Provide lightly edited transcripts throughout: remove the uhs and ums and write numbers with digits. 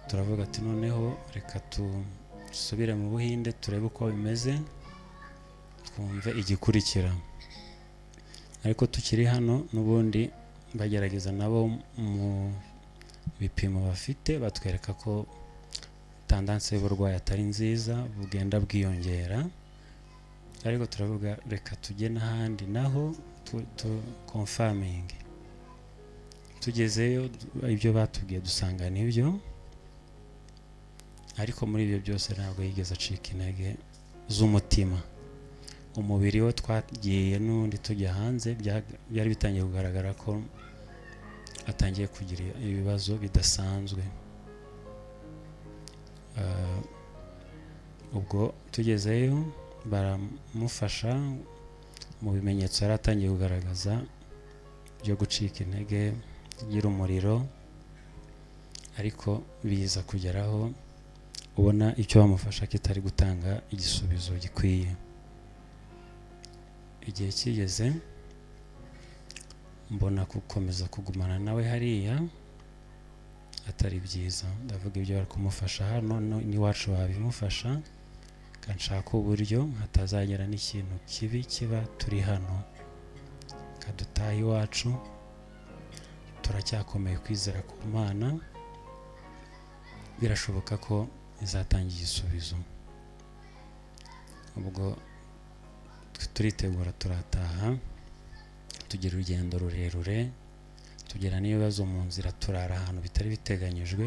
turavuga ati noneho reka dusubire mu Buhinde turebe uko bimeze, twumve igikurikira. Ariko tukiri hano n'ubundi bagerageza nabo mu bipimo bafite batwereka ko tandanse y'uburwayi atari nziza, bugenda bwiyongera. Ariko turavuga reka tujye n'ahandi naho confirming. Tugezeyo ibyo batubwiye dusanga nibyo, ariko muri ibyo byose ntabwo yigeze acika intege z'umutima. Umubiri we twagiye n'undi tujya hanze byari bitangiye kugaragara ko atangiye kugira ibibazo bidasanzwe. Ubwo tugezeyo baramufasha mu bimenyetso yari atangiye kugaragaza byo gucika intege, kugira umuriro, ariko biza kugeraho ubona icyo bamufasha kitari gutanga igisubizo gikwiye. Igihe kigeze mbona gukomeza kugumana nawe hariya atari byiza, ndavuga ibyo bari kumufasha hano n'iwacu babimufasha, kanshaka uburyo hatazagera n'ikintu kibi kiba turi hano, kadutaha iwacu. Turacyakomeye kwizera ku Mana, birashoboka ko izatanga igisubizo. Ubwo turitegura turataha, tugira urugendo rurerure, tugira n'ibibazo mu nzira, turara ahantu bitari biteganyijwe.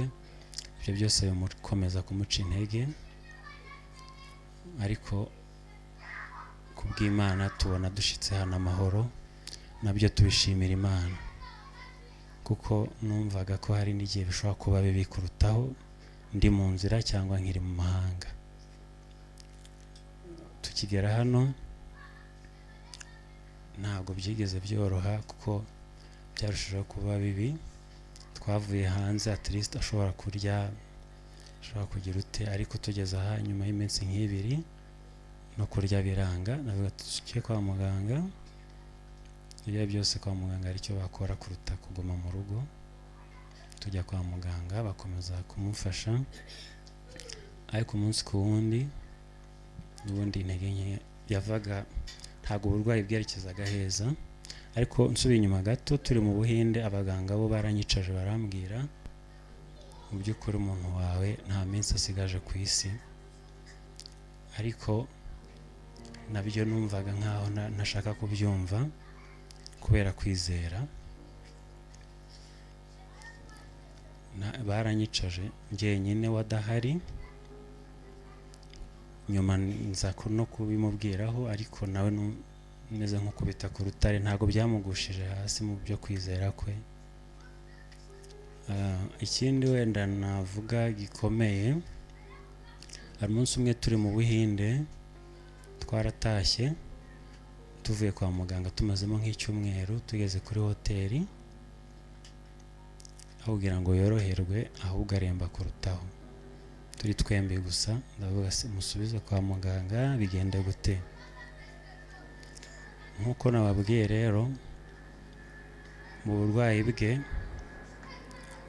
Ibyo byose bikomeza kumuca intege, ariko kubw'Imana tubona dushitse hano amahoro, nabyo tubishimira Imana, kuko numvaga ko hari n'igihe bishobora kuba bibi kurutaho ndi mu nzira cyangwa nkiri mu mahanga. Tukigera hano ntabwo byigeze byoroha, kuko byarushijeho kuba bibi. Twavuye hanze at least ashobora kurya, ashobora kugira ute, ariko tugeze aha nyuma y'iminsi nk'ibiri no kurya biranga. Navuga tugiye kwa muganga, ibyo byose kwa muganga aricyo bakora kuruta kuguma mu rugo. Tujya kwa muganga bakomeza kumufasha, ariko umunsi ku wundi n'ubundi intege nke yavaga, ntabwo uburwayi bwerekezaga heza. Ariko nsubiye inyuma gato, turi mu Buhinde abaganga bo baranyicaje barambwira, mu by'ukuri umuntu wawe nta minsi asigaje ku isi. Ariko nabyo numvaga nkaho ntashaka kubyumva kubera kwizera. Baranyicaje njyenyine wadahari, nyuma nza no kubimubwiraho, ariko nawe meze nko kubita ku rutare, ntabwo byamugushije hasi mu byo kwizera kwe. Ikindi wenda navuga gikomeye, hari umunsi umwe turi mu Buhinde, twaratashye tuvuye kwa muganga tumazemo nk'icyumweru, tugeze kuri hoteli aho kugira ngo yoroherwe ahubwo aremba kurutaho. Turi twembi gusa, ndavuga se musubize kwa muganga bigende gute? Nkuko nababwiye rero, mu burwayi bwe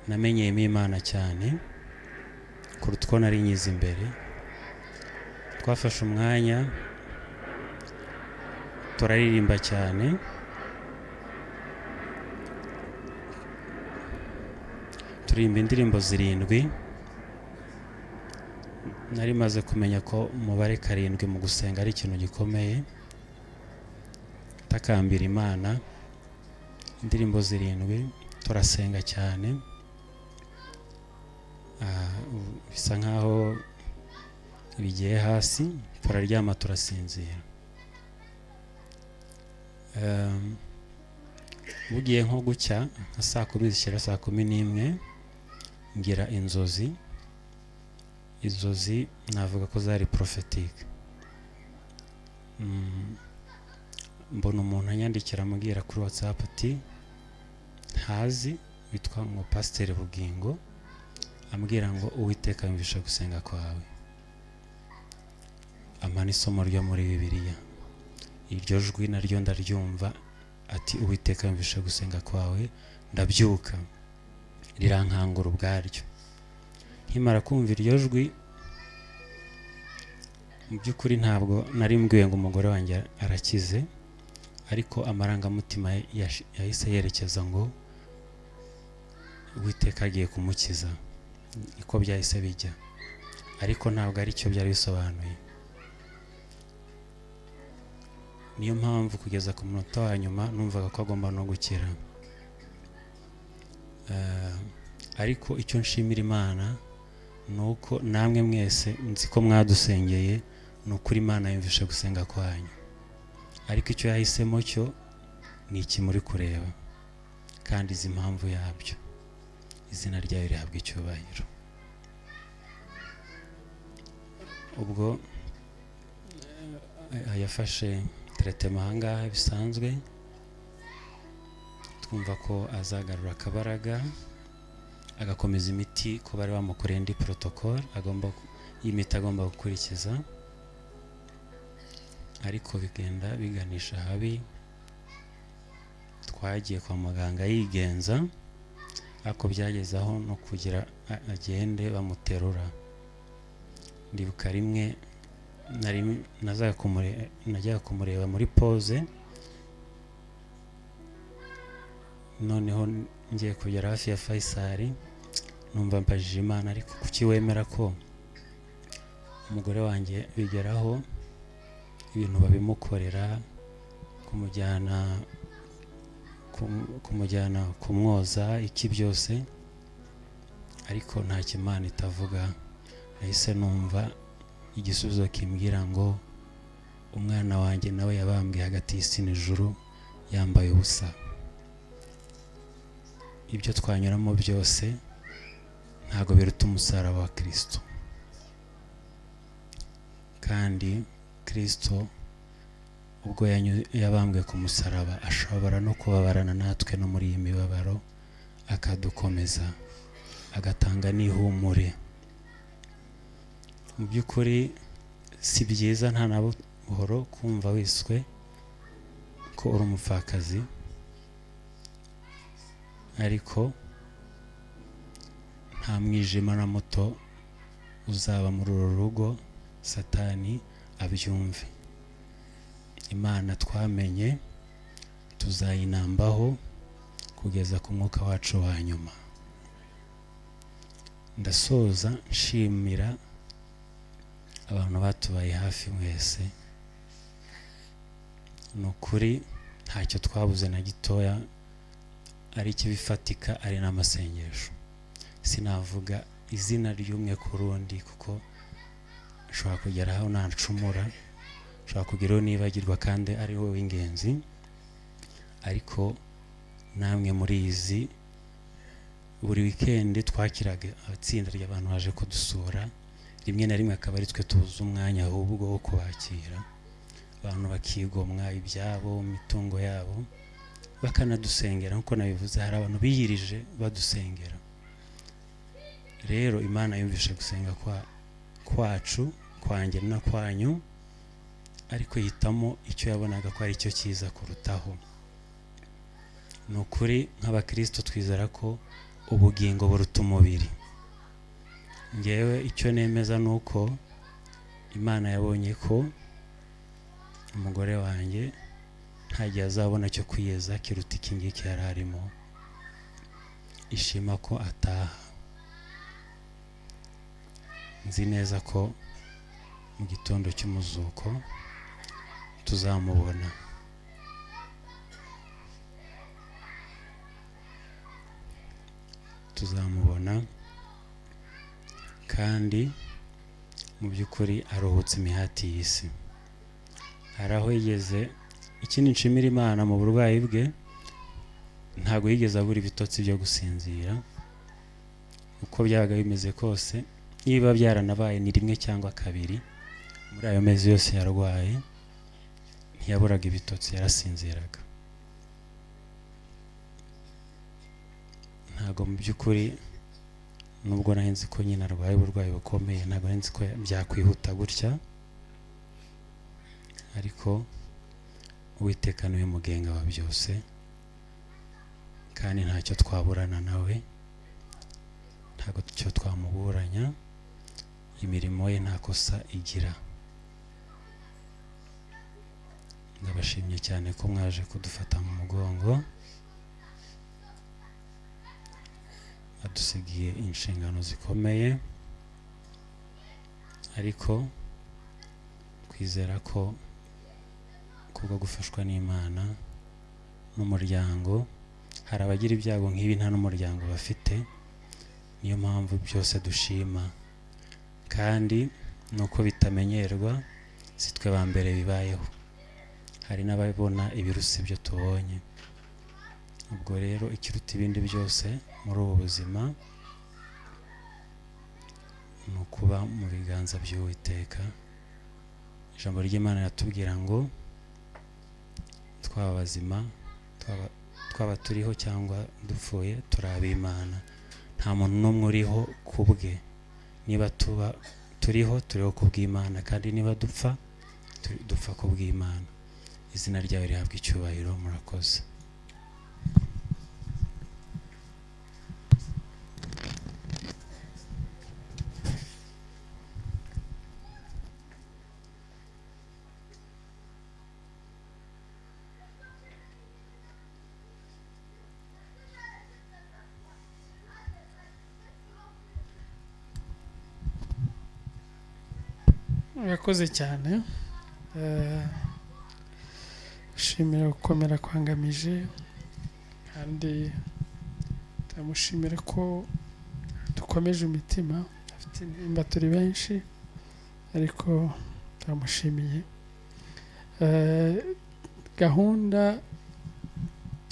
namenyeyemo Imana cyane kuruta uko nari nyize imbere. Twafashe umwanya turaririmba cyane, turirimba indirimbo 7. Nari maze kumenya ko umubare 7 mu gusenga ari ikintu gikomeye. Takambira Imana, indirimbo 7, turasenga cyane. Bisa nkaho bigiye hasi, turaryama turasinzira. Bugiye nko gucya nka saa 10 zishyira saa 11, ngira inzozi. Inzozi navuga ko zari prophetique. Mbona umuntu anyandikira amubwira kuri WhatsApp ati ntazi, witwa ngo Pasteur Bugingo, ambwira ngo Uwiteka yumvisha gusenga kwawe. Amana isomo ryo muri Bibiliya, iryo jwi naryo ndaryumva, ati Uwiteka yumvisha gusenga kwawe. Ndabyuka, rirankangura ubwaryo. nkimara kumva iryo jwi mu by'ukuri ntabwo nari mbwiwe ngo umugore wanjye arakize, ariko amarangamutima yahise yerekeza ngo Uwiteka agiye kumukiza, niko byahise bijya, ariko ntabwo ari cyo byari bisobanuye. Niyo mpamvu kugeza ku munota wa nyuma numvaga ko agomba no gukira. Ariko icyo nshimira Imana nuko namwe mwese nzi ko mwadusengeye, nukuri Imana yumvishe gusenga kwanyu, ariko icyo yahisemo cyo ni iki muri kureba, kandi izi impamvu yabyo. Izina ryayo rihabwa icyubahiro. Ubwo yafashe tretema ahangaha bisanzwe, twumva ko azagarura akabaraga, agakomeza imiti ko bari bamukoreye indi protocol y'imiti agomba gukurikiza, ariko bigenda biganisha habi. Twagiye kwa muganga yigenza, ariko byageze aho no kugira agende bamuterura. Ndibuka rimwe najyaga kumureba muri pause, noneho ngiye kugera hafi ya Faisal, numva mbajije Imana, ariko kuki wemera ko umugore wanjye bigeraho ibintu babimukorera, kumujyana kumwoza iki byose, ariko nta Imana itavuga. Nahise numva igisubizo kimbwira ngo umwana wanjye nawe yabambwe hagati y'isi n'ijuru yambaye ubusa. Ibyo twanyuramo byose ntago biruta umusaraba wa Kristo, kandi Kristo ubwo yabambwe ku musaraba ashobora no kubabarana natwe no muri iyi mibabaro, akadukomeza, agatanga n'ihumure. Mu by'ukuri si byiza nta na buhoro kumva wiswe ko uri umupfakazi, ariko nta mwijima na muto uzaba muri uru rugo Satani abyumve. Imana twamenye tuzayinambaho kugeza ku mwuka wacu wa nyuma. Ndasoza nshimira abantu batubaye hafi mwese. Nukuri ntacyo twabuze na gitoya, ari kibifatika, ari n'amasengesho. Sinavuga izina ry'umwe ku rundi kuko nshobora kugera aho nacumura, nshobora kugeraho nibagirwa kandi ari wowe w'ingenzi, ariko namwe muri izi buri weekend twakiraga abatsinda ry'abantu baje kudusura, rimwe na rimwe akaba ari twe tubuze umwanya ahubwo wo kubakira. Abantu bakigomwa ibyabo, imitungo yabo, bakanadusengera. Nkuko nabivuze, hari abantu biyirije badusengera. Rero Imana yumvishe gusenga kwacu, kwanjye na kwanyu, ariko yitamo icyo yabonaga ko ari cyo cyiza kurutaho. Nukuri nk'abakristo twizera ko ubugingo buruta umubiri. Ngewe icyo nemeza nuko Imana yabonye ko umugore wanjye nta gihe azabona cyo kwiyeza kiruta iki ngiki yari arimo. Ishima ko ataha. Nzi neza ko mu gitondo cy'umuzuko tuzamubona. Kandi mu by'ukuri aruhutse imihati y'isi. Hari aho yigeze, ikindi nshimira Imana mu burwayi bwe, ntago yigeze abura ibitotsi byo gusinzira. Uko byabaga bimeze kose, niba byaranabaye ni rimwe cyangwa kabiri muri ayo mezi yose yarwaye, ntiyaburaga ibitotsi, yarasinziraga. Ntago mu by'ukuri, nubwo nari nzi ko nyine arwaye uburwayi bukomeye, ntago nari nzi ko byakwihuta gutya, ariko Uwiteka niwe mugenga wa byose, kandi ntacyo twaburana nawe, ntabwo cyo twamuburanya, imirimo ye nta kosa igira. Ndabashimye cyane ko mwaje kudufata mu mugongo, adusigiye inshingano zikomeye, ariko twizera ko kubwo gufashwa n'Imana n'umuryango, hari abagira ibyago nk'ibi nta n'umuryango bafite, niyo mpamvu byose dushima, kandi nuko bitamenyerwa, si twe ba mbere bibayeho, hari n'ababona ibirusi ibyo tubonye. Ubwo rero ikiruta ibindi byose muri ubu buzima ni ukuba mu biganza by'Uwiteka. Ijambo ry'Imana yatubwira ngo twaba bazima, twaba turiho cyangwa dupfuye, turi ab'Imana. Nta muntu n'umwe uriho ku bwe. Niba turiho ku bw'Imana, kandi niba dupfa ku bw'Imana. Izina ryawe rihabwa icyubahiro. Murakoze. Murakoze cyane. Shimira gukomera kwangamije, kandi turamushimira ko dukomeje imitima. Afite intimba, turi benshi, ariko turamushimiye. Gahunda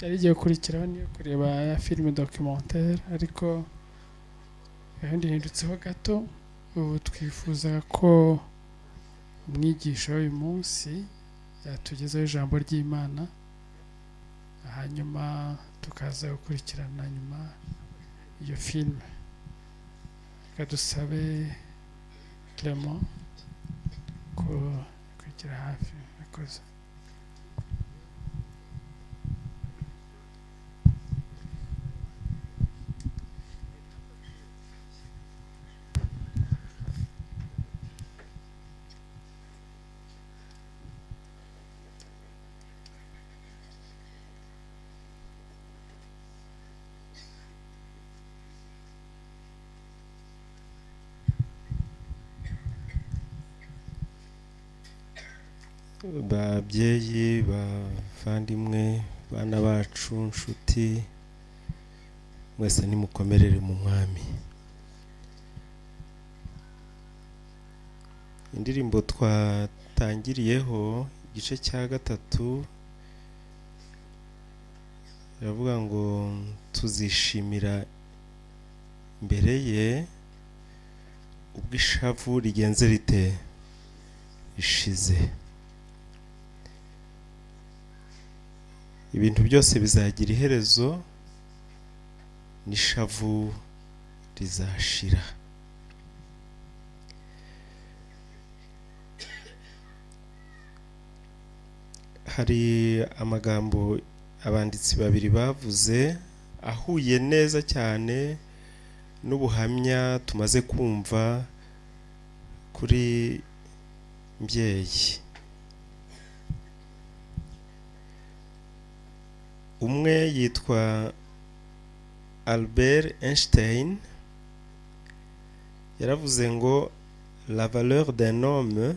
yari igiye gukurikiraho niyo kureba ya filime documentaire, ariko gahunda ihindutseho gato. Ubu twifuza ko umwigisha w'uyu munsi yatugezaho ijambo ry'Imana, hanyuma tukaza gukurikirana nyuma iyo filime. Reka dusabe Clement ko kwigira hafi. Murakoze. Babyeyi, bavandimwe, bana bacu, nshuti, mwese nimukomerere mu Mwami. Indirimbo twatangiriyeho igice cya gatatu iravuga ngo tuzishimira imbere ye ubwo ishavu rigenze rite rishize. Ibintu byose bizagira iherezo, n'ishavu rizashira. Hari amagambo abanditsi babiri bavuze ahuye neza cyane n'ubuhamya tumaze kumva kuri mbyeyi. Umwe yitwa Albert Einstein, yaravuze ngo la valeur d'un homme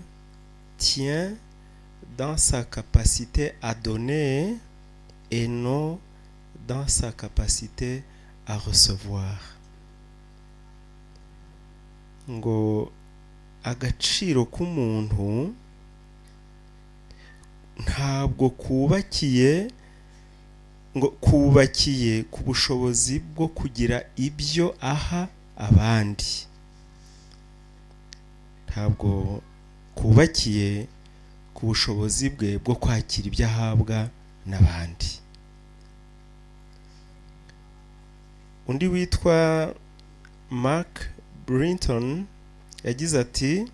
tient dans sa capacité à donner et non dans sa capacité à recevoir. Ngo agaciro k'umuntu ntabwo kubakiye ku bushobozi bwo kugira ibyo aha abandi, ntabwo kubakiye ku bushobozi bwe bwo kwakira ibyo ahabwa n'abandi. Undi witwa Mark Brinton yagize ati: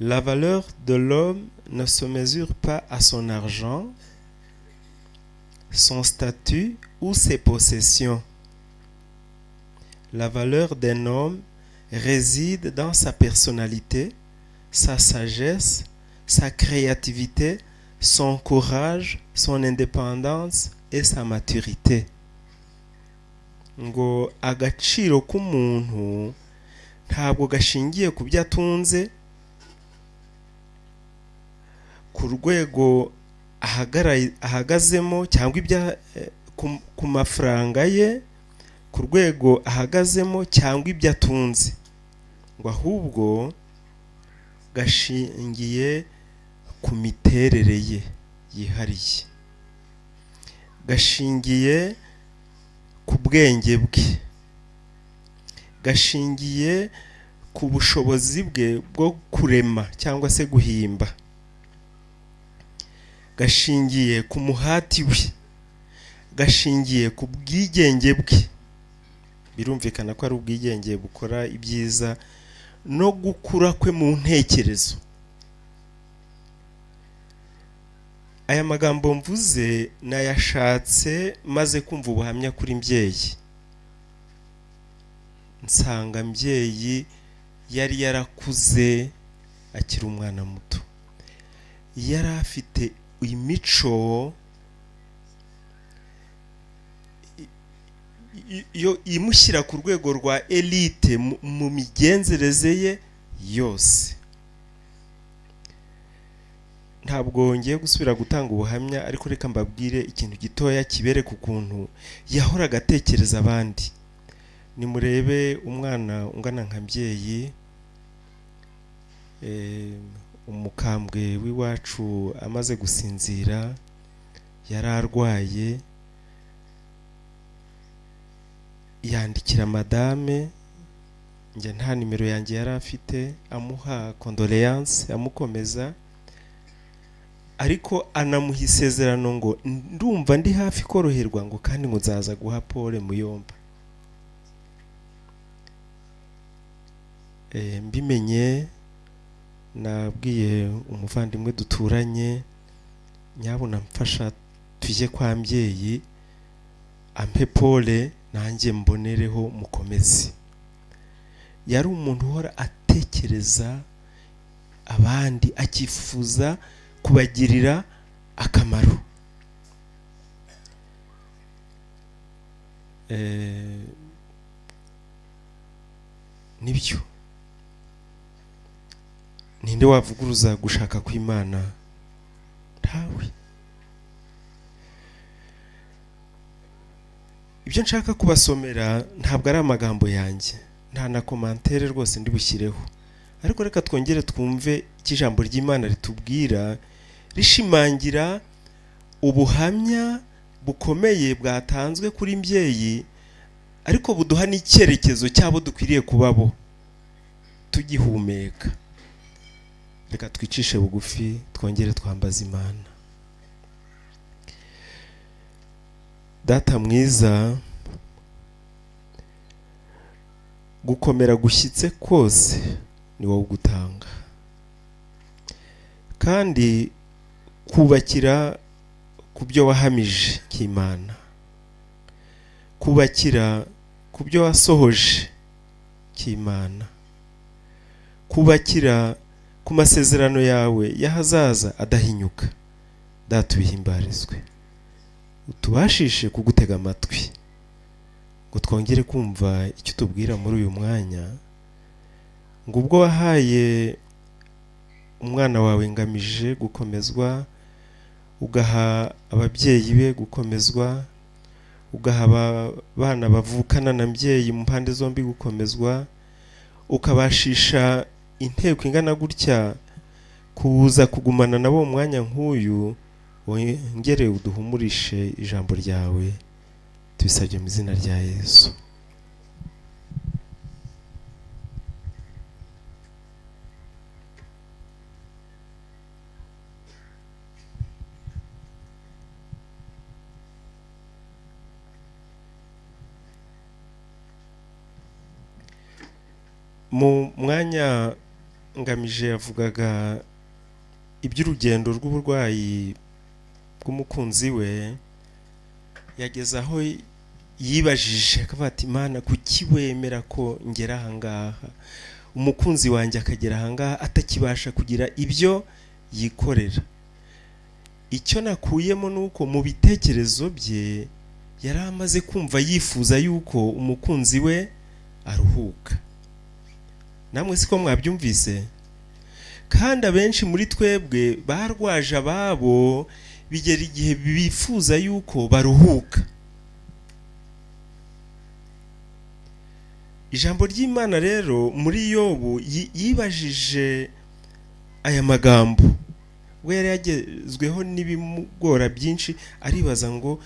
la valeur de l'homme ne se mesure pas à son argent, son statut ou ses possessions, La valeur d'un homme réside dans sa personnalité, sa sagesse, sa créativité, son courage, son indépendance et sa maturité. Ngo agaciro k'umuntu ntabwo gashingiye ku byo atunze, ku rwego ahagazemo cyangwa ku mafaranga ye, ku rwego ahagazemo cyangwa ibyo atunze, ngo ahubwo gashingiye ku miterere ye yihariye, gashingiye ku bwenge bwe, gashingiye ku bushobozi bwe bwo kurema cyangwa se guhimba, gashingiye ku muhati we, gashingiye ku bwigenge bwe. Birumvikana ko ari ubwigenge bukora ibyiza no gukura kwe mu ntekerezo. Aya magambo mvuze nayashatse maze kumva ubuhamya kuri Mbyeyi. Nsanga Mbyeyi yari yarakuze akiri umwana muto, yari afite imico imushyira ku rwego rwa elite mu migenzereze ye yose. Ntabwo ngiye gusubira gutanga ubuhamya, ariko reka mbabwire ikintu gitoya kibereka ukuntu yahoraga atekereza abandi. Nimurebe umwana ungana nka Mbyeyi, umukambwe w'iwacu amaze gusinzira, yari arwaye, yandikira madame, njye nta nimero yanjye yari afite, amuha condoléance, amukomeza, ariko anamuha isezerano ngo ndumva ndi hafi koroherwa, ngo kandi ngo nzaza guha Paul Muyomba. Mbimenye nabwiye umuvandimwe duturanye, nyabuna mfasha tujye kwa Mbyeyi ampe Paul nanjye mbonereho mukomezi. Yari umuntu uhora atekereza abandi, akifuza kubagirira akamaro. Nibyo, ninde wavuguruza gushaka kw'Imana? Ntawe. Ibyo nshaka kubasomera ntabwo ari amagambo yanjye, nta na komantere rwose ndi bushyireho, ariko reka twongere twumve ijambo ry'Imana ritubwira, rishimangira ubuhamya bukomeye bwatanzwe kuri Mbyeyi, ariko buduha n'icyerekezo cyabo dukwiriye kubabo tugihumeka. Reka twicishe bugufi twongere twambaza Imana. Data mwiza, gukomera gushyitse kose ni wowe ugutanga, kandi kubakira ku byo wahamije k'Imana, kubakira ku byo wasohoje k'Imana, kubakira ku masezerano yawe y'ahazaza adahinyuka. Data ubihimbarizwe, utubashishe kugutega amatwi ngo twongere kumva icyo tubwira muri uyu mwanya, ngo ubwo wahaye umwana wawe Ngamije gukomezwa, ugaha ababyeyi be gukomezwa, ugaha abana bavukana na Mbyeyi mu mpande zombi gukomezwa, ukabashisha inteko ingana gutya kuza kugumana nabo mu mwanya nk'uyu, wongere uduhumurishe ijambo ryawe, tubisabye mu izina rya Yesu. Mu mwanya Ngamije yavugaga iby'urugendo rw'uburwayi bw'umukunzi we, yageze aho yibajije akavuga ati Imana kuki wemera ko ngera ahangaha, umukunzi wanjye akagera ahangaha atakibasha kugira ibyo yikorera. Icyo nakuyemo nuko mu bitekerezo bye yari amaze kumva yifuza yuko umukunzi we aruhuka. Namwe siko mwabyumvise? Kandi abenshi muri twebwe barwaje ababo bigera igihe bifuza yuko baruhuka. Ijambo ry'Imana rero muri Yobu yibajije aya magambo, we yari yagezweho n'ibimugora byinshi, aribaza ngo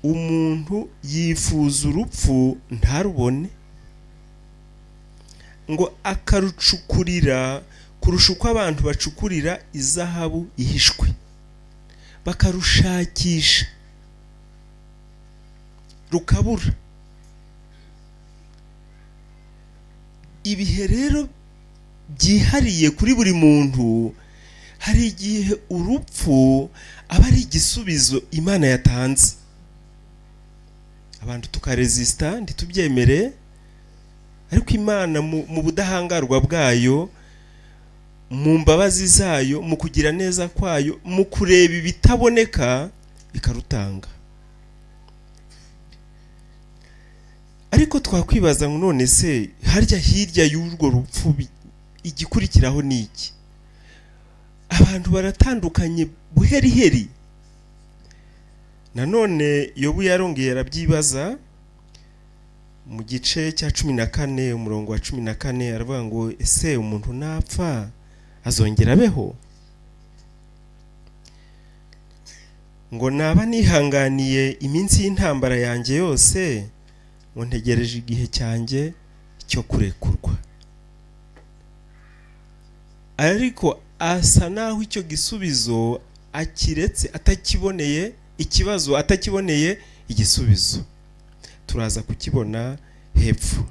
umuntu yifuza urupfu ntarubone, ngo akarucukurira kurusha uko abantu bacukurira izahabu ihishwe, bakarushakisha rukabura. Ibihe rero byihariye kuri buri muntu, hari igihe urupfu aba ari igisubizo Imana yatanze, abantu tukaresista ntitubyemere, ariko Imana mu budahangarwa bwayo, mu mbabazi zayo, mu kugira neza kwayo, mu kureba ibitaboneka ikarutanga. Ariko twakwibaza ngo none se harya hirya y'urwo rupfu igikurikiraho ni iki? Abantu baratandukanye buheriheri. Nanone Yobu yarongeye arabyibaza mu gice cya 14 umurongo wa 14, aravuga ngo ese umuntu napfa azongera abeho? Ngo naba nihanganiye iminsi y'intambara yanjye yose, ngo ntegereje igihe cyanjye cyo kurekurwa. Ariko asa naho icyo gisubizo akiretse, atakiboneye ikibazo, atakiboneye igisubizo. Turaza kukibona hepfo.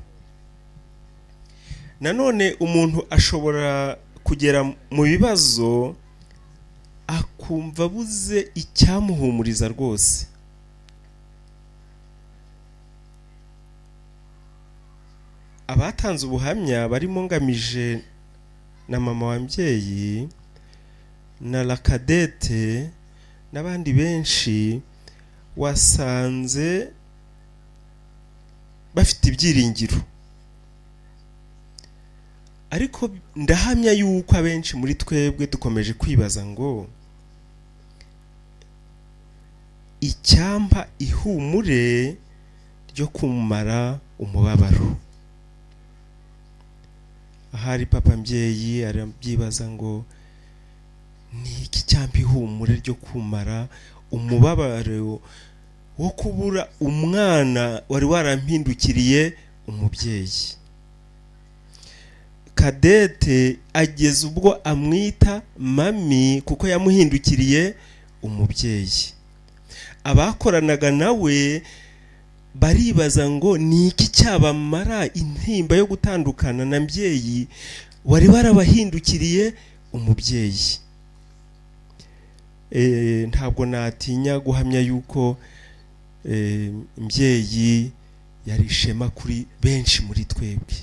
Nanone umuntu ashobora kugera mu bibazo akumva abuze icyamuhumuriza rwose. Abatanze ubuhamya barimo Ngamije na mama wa Mbyeyi na Lakadete n'abandi benshi, wasanze bafite ibyiringiro. Ariko ndahamya yuko abenshi muri twebwe dukomeje kwibaza ngo icyampa ihumure ryo kumara umubabaro. Ahari papa Mbyeyi arabyibaza ngo ni iki cyampa ihumure ryo kumara umubabaro wo kubura umwana wari warampindukiriye umubyeyi. Kadete ageze ubwo amwita mami kuko yamuhindukiriye umubyeyi. Abakoranaga nawe baribaza ngo ni iki cyabamara intimba yo gutandukana na Mbyeyi wari warabahindukiriye umubyeyi. Ntabwo natinya guhamya yuko Mbyeyi yari ishema kuri benshi muri twebwe.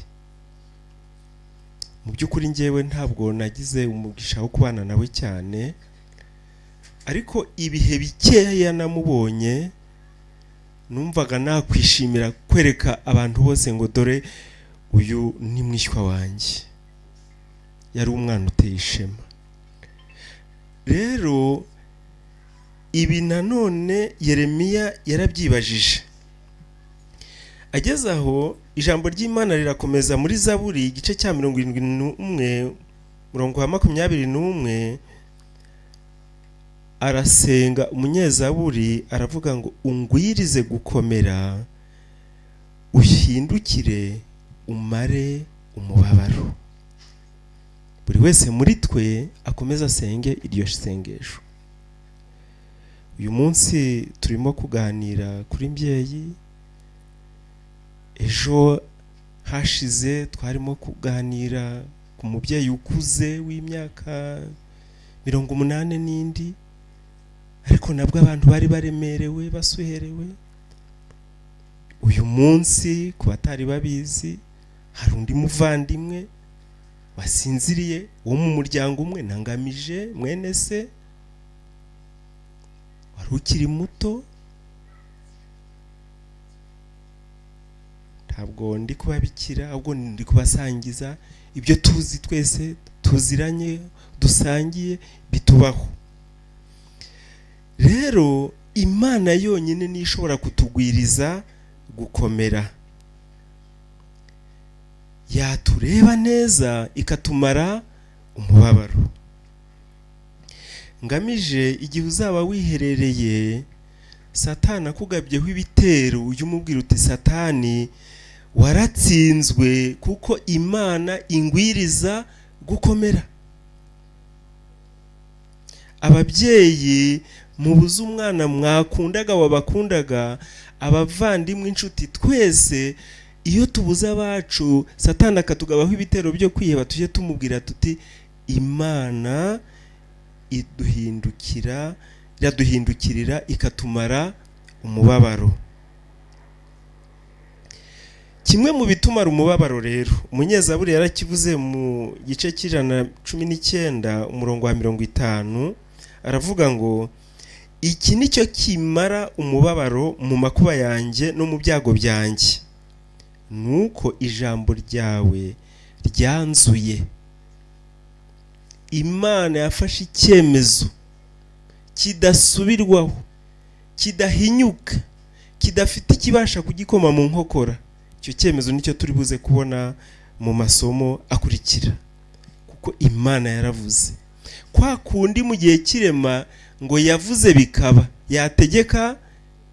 Mu by'ukuri njyewe ntabwo nagize umugisha wo kubana nawe cyane, ariko ibihe bikeya namubonye numvaga nakwishimira kwereka abantu bose ngo dore uyu ni mwishywa wanjye. Yari umwana uteye ishema. Rero ibi nanone Yeremiya yarabyibajije. Ageze aho ijambo ry'Imana rirakomeza muri Zaburi igice cya 71 murongo wa 21, arasenga umunyezaburi aravuga ngo ungwirize gukomera, uhindukire umare umubabaro. Buri wese muri twe akomeza asenge iryo sengesho. Uyu munsi turimo kuganira kuri Mbyeyi, ejo hashize twarimo kuganira ku mubyeyi ukuze w'imyaka 80 n'indi, ariko nabwo abantu bari baremerewe basuherewe. uyu munsi ku batari babizi hari undi muvandimwe wasinziriye wo mu muryango umwe na Ngamije mwene se wari ukiri muto. Ntabwo ndi kubabikira ahubwo ndi kubasangiza ibyo tuzi twese, tuziranye, dusangiye, bitubaho. Rero Imana yonyine ni ishobora kutugwiriza gukomera, yatureba neza ikatumara umubabaro. Ngamije, igihe uzaba wiherereye Satani akugabyeho ibitero, ujye umubwira uti Satani waratsinzwe kuko Imana ingwiriza gukomera. Ababyeyi mubuze umwana mwakundaga wabakundaga, abavandimwe, inshuti, twese iyo tubuze abacu Satani akatugabaho ibitero byo kwiheba, tujye tumubwira tuti Imana iraduhindukirira ikatumara umubabaro. Kimwe mu bitumara umubabaro rero, umunyezaburi yarakivuze mu gice c'119 umurongo wa 50, aravuga ngo iki nicyo kimara umubabaro mu makuba yanjye no mu byago byanjye, nuko ijambo ryawe ryanzuye. Imana yafashe icyemezo kidasubirwaho, kidahinyuka, kidafite ikibasha kugikoma mu nkokora. Icyo cyemezo nicyo turi buze kubona mu masomo akurikira, kuko Imana yaravuze. Kwa kundi mu gihe kirema ngo yavuze bikaba, yategeka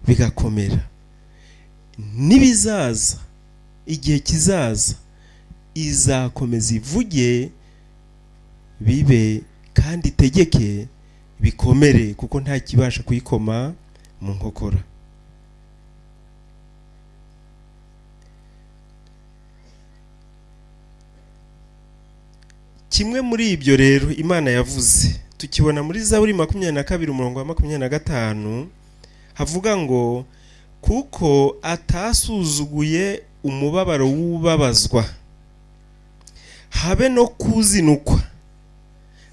bigakomera. Nibizaza, igihe kizaza, izakomeza ivuge bibe kandi itegeke bikomere, kuko nta kibasha kuyikoma mu nkokora. Kimwe muri ibyo rero Imana yavuze tukibona muri Zaburi 22 umurongo wa 25, havuga ngo kuko atasuzuguye umubabaro w'ubabazwa, habe no kuzinukwa,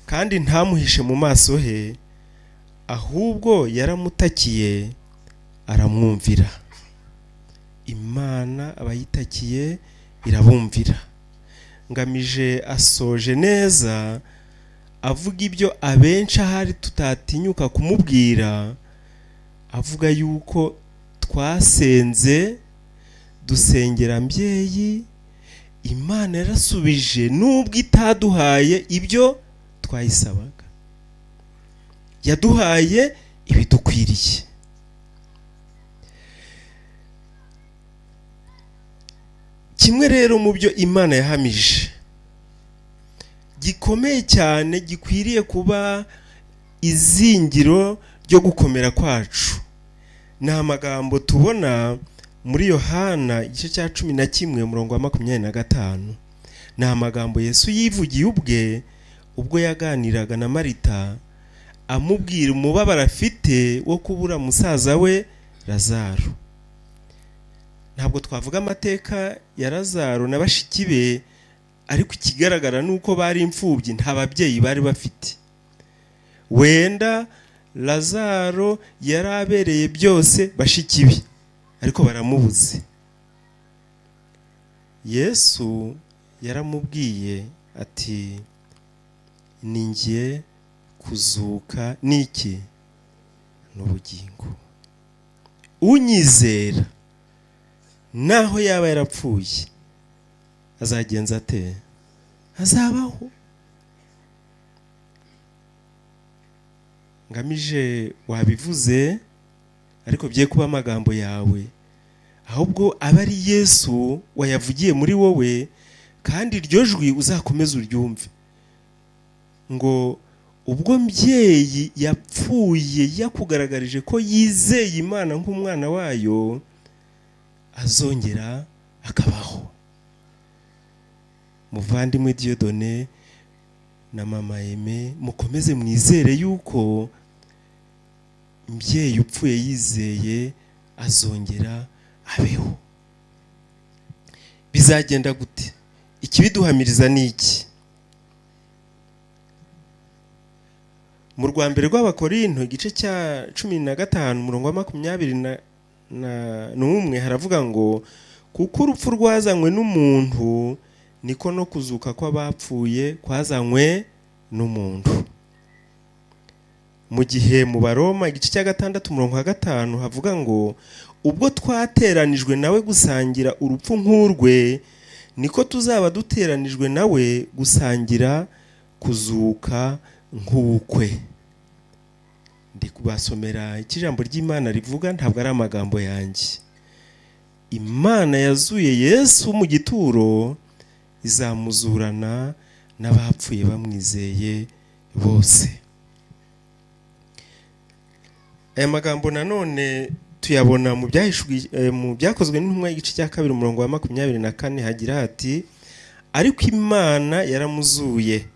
kandi ntamuhishe mu maso he, ahubwo yaramutakiye aramwumvira. Imana abayitakiye irabumvira. Ngamije asoje neza avuga ibyo abenshi ahari tutatinyuka kumubwira, avuga yuko twasenze dusengera mbyeyi, Imana yarasubije nubwo itaduhaye ibyo twayisabaga, yaduhaye ibidukwiriye. Kimwe rero mu byo Imana yahamije gikomeye cyane, gikwiriye kuba izingiro ryo gukomera kwacu, ni amagambo tubona muri Yohana igice cya 11 umurongo wa 25. Ni amagambo Yesu yivugiye ubwe ubwo yaganiraga na Marita, amubwira umubabaro afite wo kubura musaza we Lazaro. Ntabwo twavuga amateka ya Lazaro na bashiki be, ariko ikigaragara nuko bari imfubyi, nta babyeyi bari bafite. Wenda Lazaro yarabereye byose bashiki be, ariko baramubuze. Yesu yaramubwiye ati ninjye kuzuka n'iki n'ubugingo. Unyizera naho yaba yarapfuye azagenza ate? Azabaho. Ngamije wabivuze, ariko bye kuba amagambo yawe, ahubwo aba ari Yesu wayavugiye muri wowe, kandi iryo jwi uzakomeza uryumve ngo ubwo mbyeyi yapfuye yakugaragarije ko yizeye Imana nk'umwana wayo, azongera akabaho. Muvandimwe Dieudonné na mama Aime, mukomeze mwizere yuko mbyeyi upfuye yizeye azongera abeho. Bizagenda gute? Ikibiduhamiriza ni iki? Mu rwa mbere rw'Abakorinto igice cya 15 umurongo wa 21 haravuga ngo kuko urupfu rwazanywe n'umuntu niko no kuzuka kw'abapfuye kwazanywe n'umuntu. Mu gihe mu Baroma igice cya 6 umurongo wa 5 havuga ngo ubwo twateranijwe nawe gusangira urupfu nk'urwe niko tuzaba duteranijwe nawe gusangira kuzuka nk'ukwe. Ndi kubasomera ikijambo ry'Imana rivuga, ntabwo ari amagambo yanjye. Imana yazuye Yesu mu gituro izamuzurana n'abapfuye bamwizeye bose. Aya magambo nanone tuyabona mu byakozwe n'intumwa igice cya 2 umurongo wa 24 hagira hati ariko Imana yaramuzuye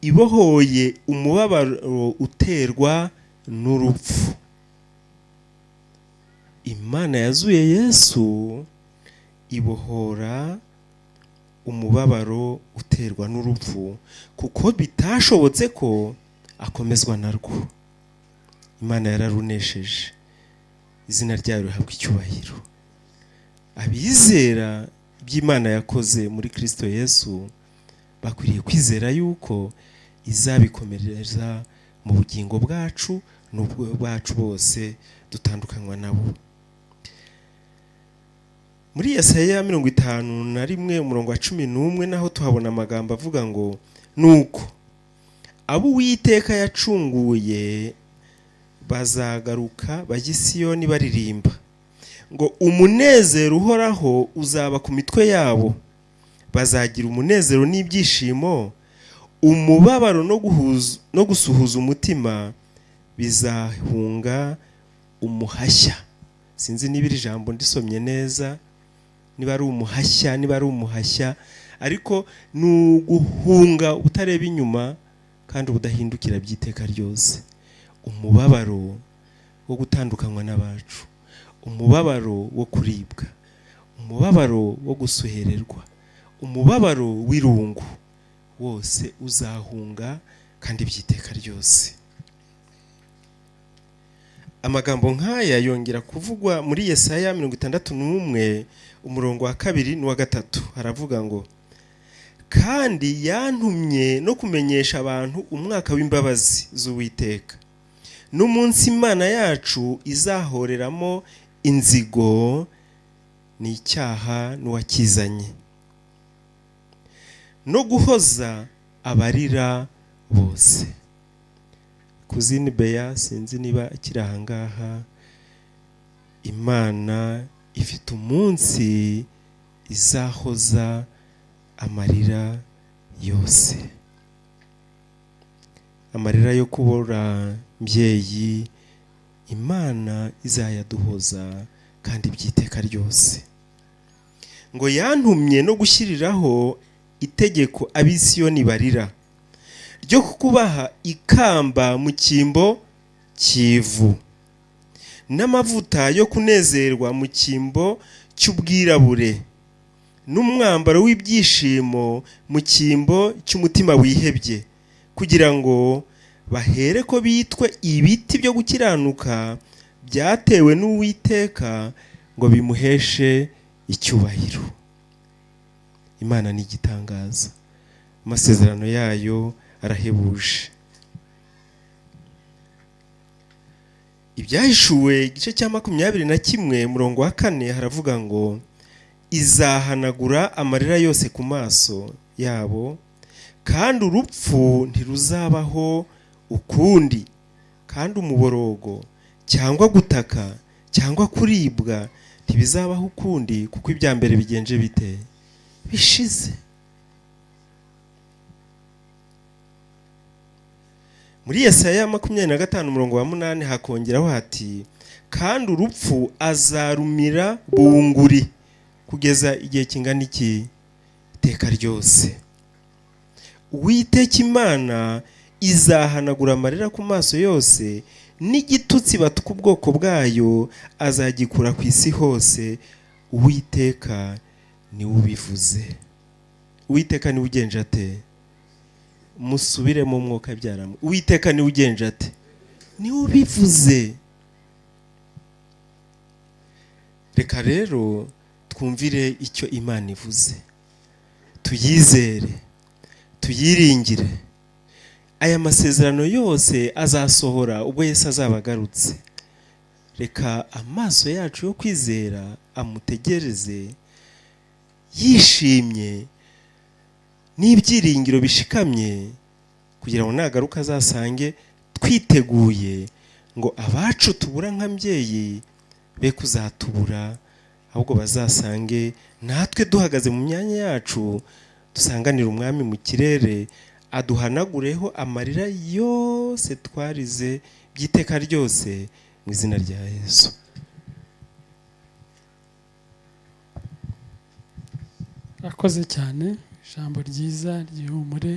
ibohoye umubabaro uterwa n'urupfu. Imana yazuye Yesu ibohora umubabaro uterwa n'urupfu kuko bitashobotse ko akomezwa narwo. Imana yararunesheje, izina ryayo rihabwa icyubahiro. Abizera by'Imana yakoze muri Kristo Yesu bakwiriye kwizera yuko izabikomereza mu bugingo bwacu n'ubwo bacu bose dutandukanywa nabo. Muri Yesaya 51 umurongo wa 11 naho tuhabona amagambo avuga ngo nuko abo Uwiteka yacunguye bazagaruka bajya i Siyoni baririmba ngo umunezero uhoraho uzaba ku mitwe yabo, bazagira umunezero n'ibyishimo, umubabaro no gusuhuza umutima bizahunga umuhashya. Sinzi niba iri jambo ndisomye neza, niba ari umuhashya, niba ari umuhashya, ariko ni uguhunga utareba inyuma kandi ubudahindukira by'iteka ryose. Umubabaro wo gutandukanywa n'abacu, umubabaro wo kuribwa, umubabaro wo gusuhererwa, umubabaro w'irungu, wose uzahunga kandi by'iteka ryose. Amagambo nk'aya yongera kuvugwa muri Yesaya 61 umurongo wa 2 n'uwa 3 haravuga ngo kandi yantumye no kumenyesha abantu umwaka w'imbabazi z'Uwiteka n'umunsi Imana yacu izahoreramo inzigo n'icyaha n'uwakizanye, no guhoza abarira bose. Kuzini Beya sinzi niba kiri ahangaha, Imana ifite umunsi izahoza amarira yose. Amarira yo kubura mbyeyi Imana izayaduhoza kandi by'iteka ryose. Ngo yantumye no gushyiriraho itegeko ab'i Siyoni barira ryo kubaha ikamba mu cyimbo cy'ivu n'amavuta yo kunezerwa mu cyimbo cy'ubwirabure n'umwambaro w'ibyishimo mu cyimbo cy'umutima wihebye, kugira ngo bahere ko bitwe ibiti byo gukiranuka byatewe n'Uwiteka ngo bimuheshe icyubahiro. Imana ni igitangaza, amasezerano yayo arahebuje. Ibyahishuwe igice cya 21 umurongo wa 4 haravuga ngo izahanagura amarira yose ku maso yabo kandi urupfu ntiruzabaho ukundi, kandi umuborogo cyangwa gutaka cyangwa kuribwa ntibizabaho ukundi, kuko ibya mbere bigenje bite bishize. Muri Yesaya 25 umurongo wa 8 hakongeraho hati kandi urupfu azarumira bunguri kugeza igihe kingana iki, iteka ryose. Uwiteka Imana izahanagura amarira ku maso yose n'igitutsi batuka ubwoko bwayo azagikura ku isi hose. Uwiteka niwe ubivuze. Uwiteka niwe ugenje ate? Musubiremo mwuka byaramo. Uwiteka niwe ugenje ate? Niwe ubivuze. Reka rero twumvire icyo Imana ivuze, tuyizere, tuyiringire. Aya masezerano yose azasohora ubwo Yesu azaba agarutse. Reka amaso yacu yo kwizera amutegereze yishimye n'ibyiringiro bishikamye, kugira ngo nagaruka azasange twiteguye, ngo abacu tubura nka mbyeyi be kuzatubura, ahubwo bazasange natwe duhagaze mu myanya yacu, dusanganira umwami mu kirere, aduhanagureho amarira yose twarize by'iteka ryose, mu izina rya Yesu. Akoze cyane, ijambo ryiza ry'ihumure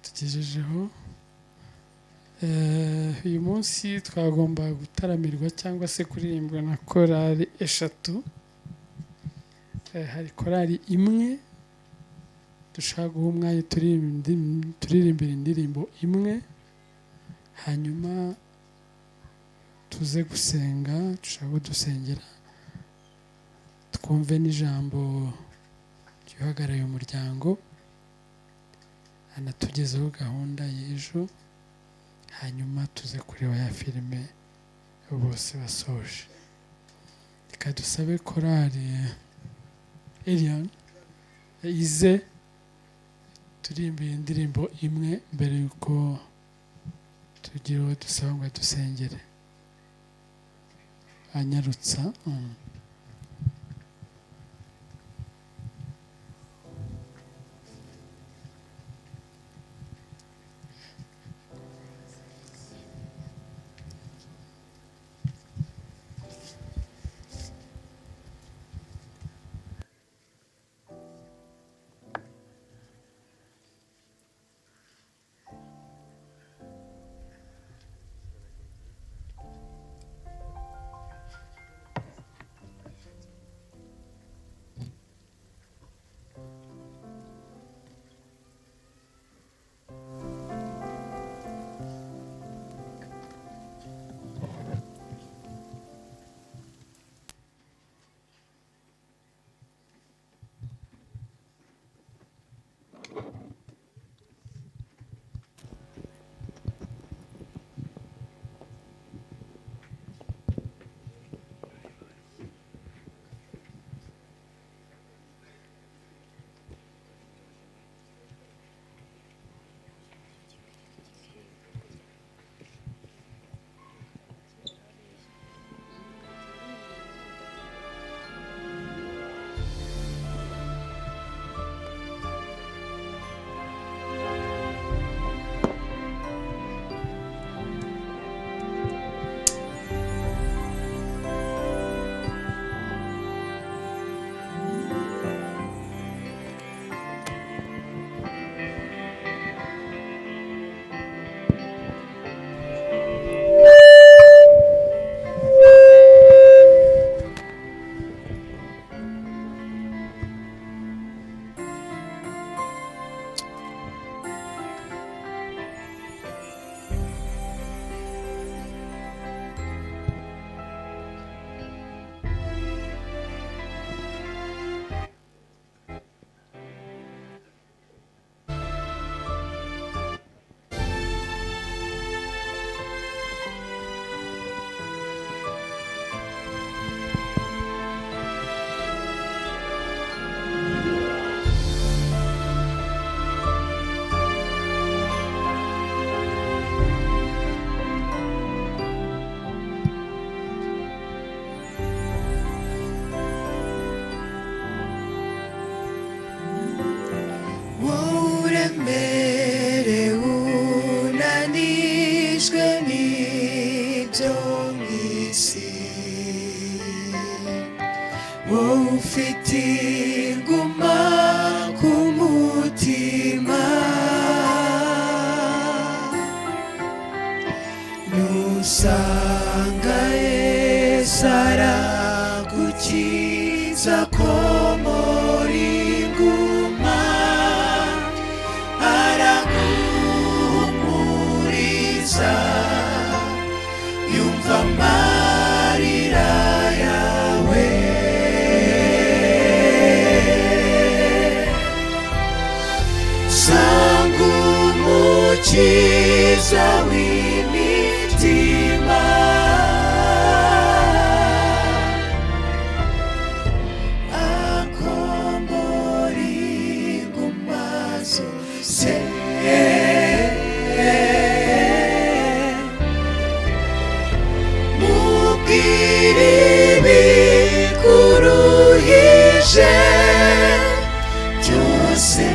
tugejejeho. Uyu munsi twagomba gutaramirwa cyangwa se kuririmbwa na korali eshatu. Hari korali imwe dushaka guha umwanya turirimbira indirimbo imwe, hanyuma tuze gusenga, dushaka kudusengera, twumve n'ijambo ry'uhagarariye umuryango anatugezeho gahunda y'ejo, hanyuma tuze kureba ya filime bose basoje. Reka dusabe korali Elion ize turirimbiye indirimbo imwe mbere yuko tugira uwo dusaba ngo dusengere. Anyarutsa. mukiza w'imitima akomori ku maso se mubwire ibikuruhije byose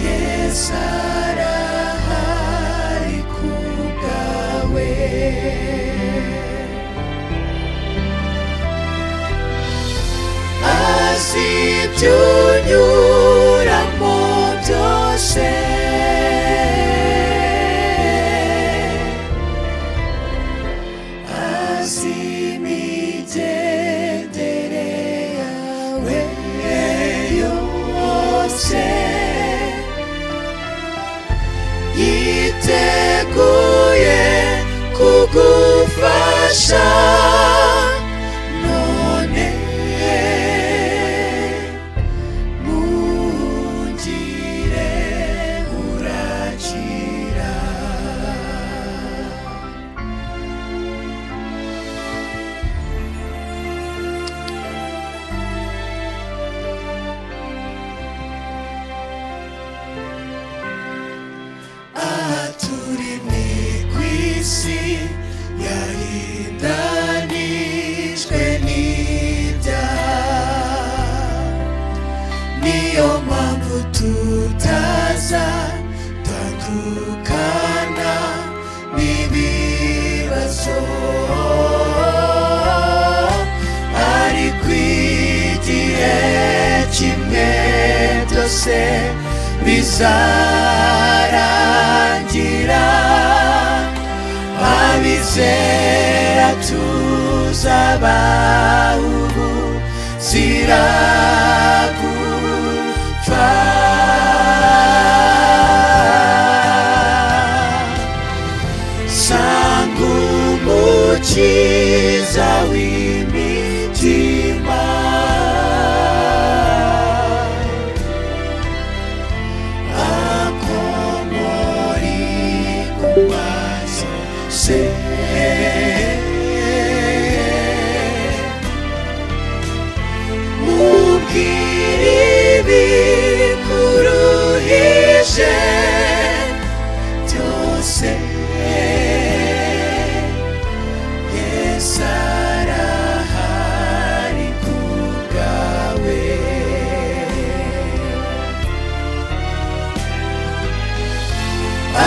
Yesu arahari ku bwawe azi ibyo unyuramo byose azi imigendere yawe yose yiteguye kugufasha none mungire urakira turi ku isi yahindanijwe n'ibyaha niyo mpamvu tutaza tandukana n'ibibazo ariko igihe kimwe byose bizarangira abizera tuzaba ubuzira gupfa sanga umukiza w'imitima mubwire ibikuruhije byose Yesu arahari ku bwawe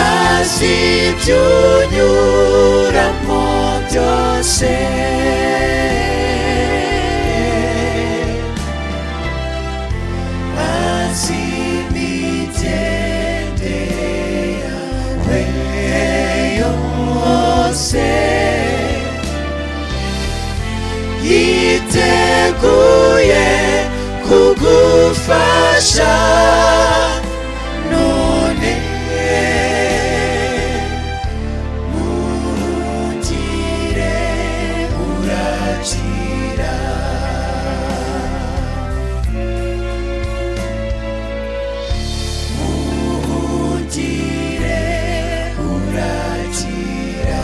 azi ibyo unyuramo byose azi imigendere yawe yose yiteguye kugufasha none mungire urakira mungire urakira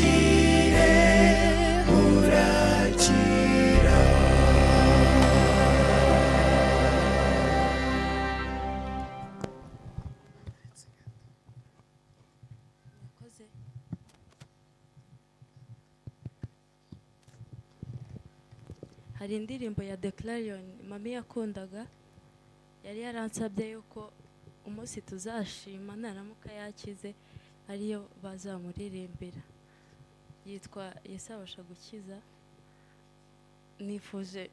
mungire urakira hari indirimbo ya Declarion mami yakundaga yari yaransabye yuko umunsi tuzashima naramuka yakize ariyo bazamuririmbira yitwa Yesu abasha gukiza nifuje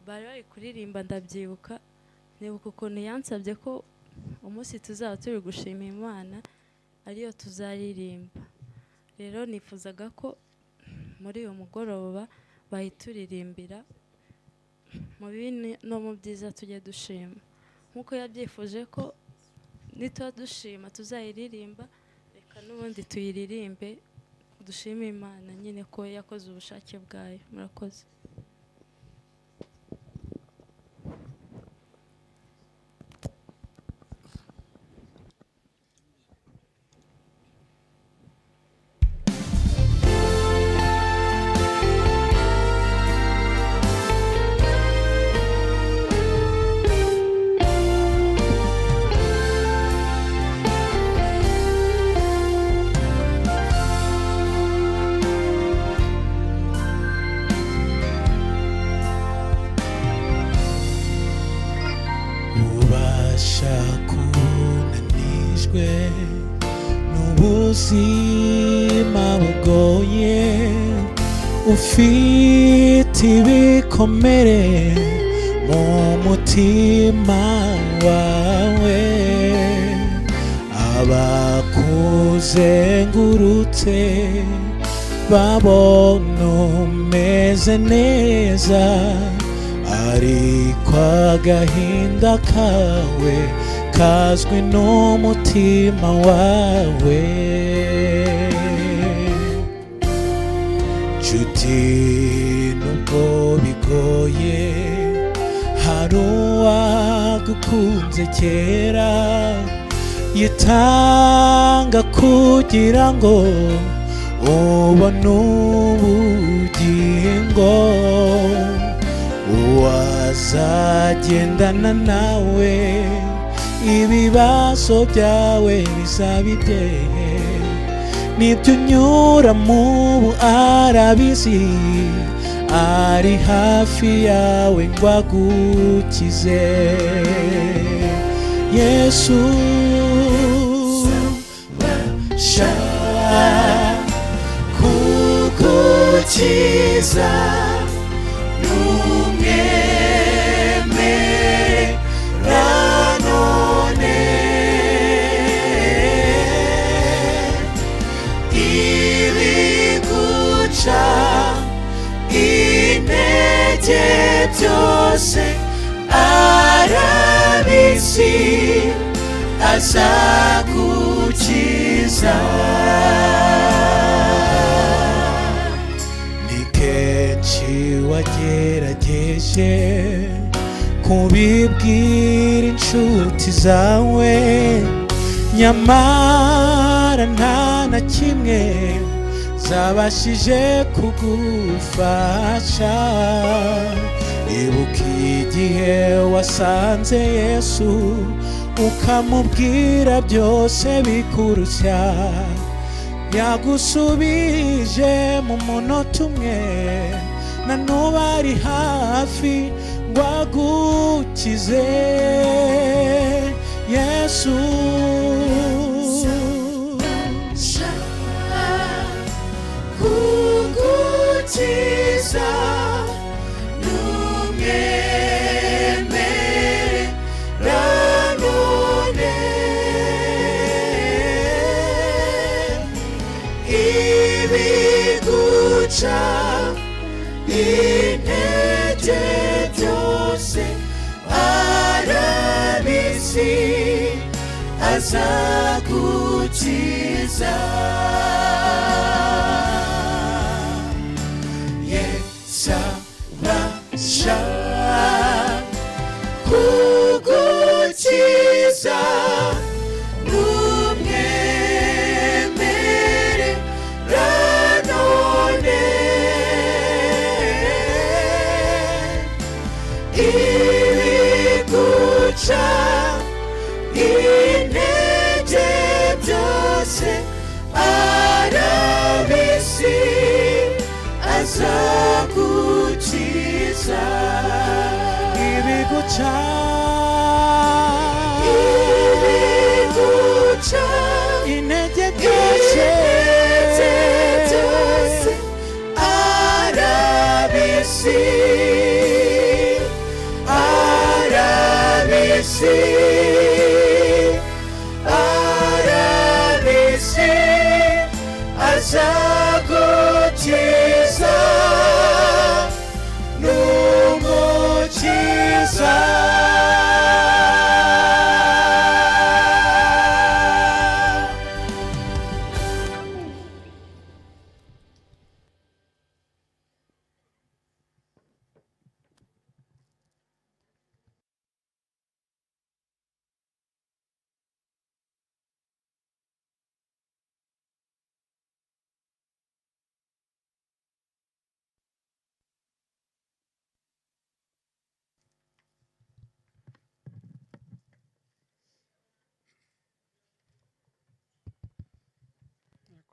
bari kuririmba ndabyibuka nibuka ukuntu yansabye ko umunsi tuzaba turi gushima Imana ariyo tuzaririmba rero nifuzaga ko muri uyu mugoroba bayituririmbira mu bibi no mu byiza tujye dushima nkuko yabyifuje ko nituba dushima tuzayiririmba reka n'ubundi tuyiririmbe dushime imana nyine ko yakoze ubushake bwayo. Murakoze. ubasha kunanijwe n'ubuzima bugoye, ufite ibikomere mu mutima wawe, abakuzengurutse babona umeze neza, ariko agahinda kawe kazwi n'umutima wawe. Nshuti, nubwo bigoye, hari uwagukunze kera, yitanga kugira ngo ubone ubugingo, uwazagendana nawe ibibazo byawe bizaba ibyehe, n'ibyo unyura mubu arabizi, ari hafi yawe ngo agukize. Yesu abasha kugukiza, numwemera none, ibiguca intege byose arabizi, azagukiza. Ni kenshi wagerageje kubibwira inshuti zawe, nyamara nta na kimwe zabashije kugufasha. Ibuka igihe wasanze Yesu ukamubwira byose bikurushya, yagusubije mu munota umwe, na n'ubu ari hafi ngo agukize. Yesu kugukiza, numwemera none, ibiguca intege byose arabizi, azagukiza. Yesu abasha kugukiza, numwemera none, ibiguca intege byose arabizi, azagukiza. Ibiguca intege byose arabizi, arabizi, arabizi, azagukiza, n'umukiza.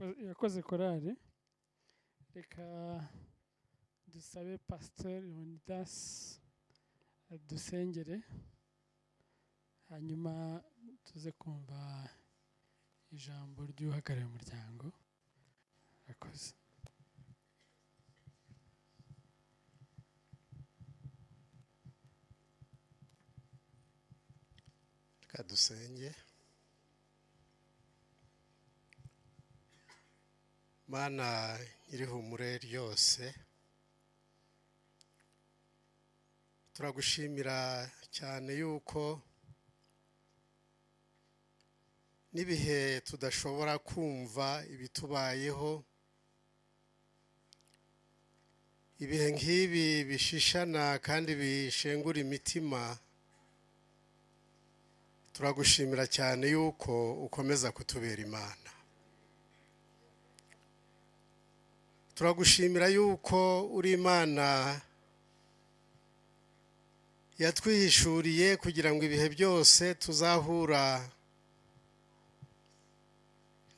yakoze korali. Reka dusabe Pastor Leonidas dusengere, hanyuma tuze kumva ijambo ry'uhagarariye umuryango. Akoze. Reka dusenge. Mana nyir'ihumure ryose, turagushimira cyane yuko n'ibihe tudashobora kumva ibitubayeho, ibihe nk'ibi bishishana kandi bishengura imitima, turagushimira cyane yuko ukomeza kutubera Imana. Turagushimira yuko uri Imana yatwihishuriye kugira ngo ibihe byose tuzahura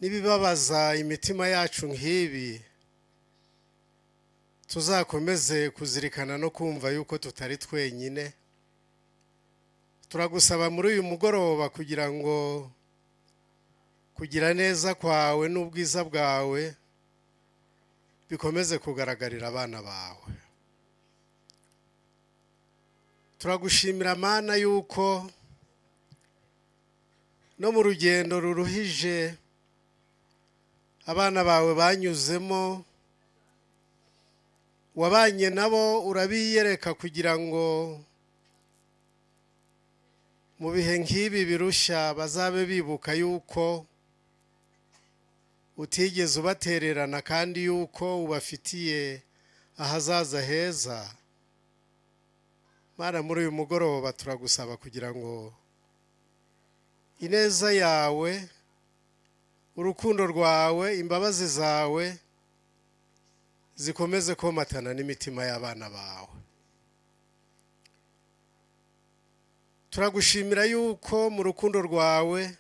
n'ibibabaza imitima yacu nk'ibi, tuzakomeze kuzirikana no kumva yuko tutari twenyine. Turagusaba muri uyu mugoroba kugira ngo kugira neza kwawe n'ubwiza bwawe bikomeze kugaragarira abana bawe. Turagushimira Mana yuko no mu rugendo ruruhije abana bawe banyuzemo, wabanye nabo urabiyereka kugira ngo mu bihe nk'ibi birushya bazabe bibuka yuko utigeze ubatererana kandi yuko ubafitiye ahazaza heza. Mana muri uyu mugoroba turagusaba kugira ngo ineza yawe, urukundo rwawe, imbabazi zawe zikomeze komatana n'imitima y'abana bawe. Turagushimira yuko mu rukundo rwawe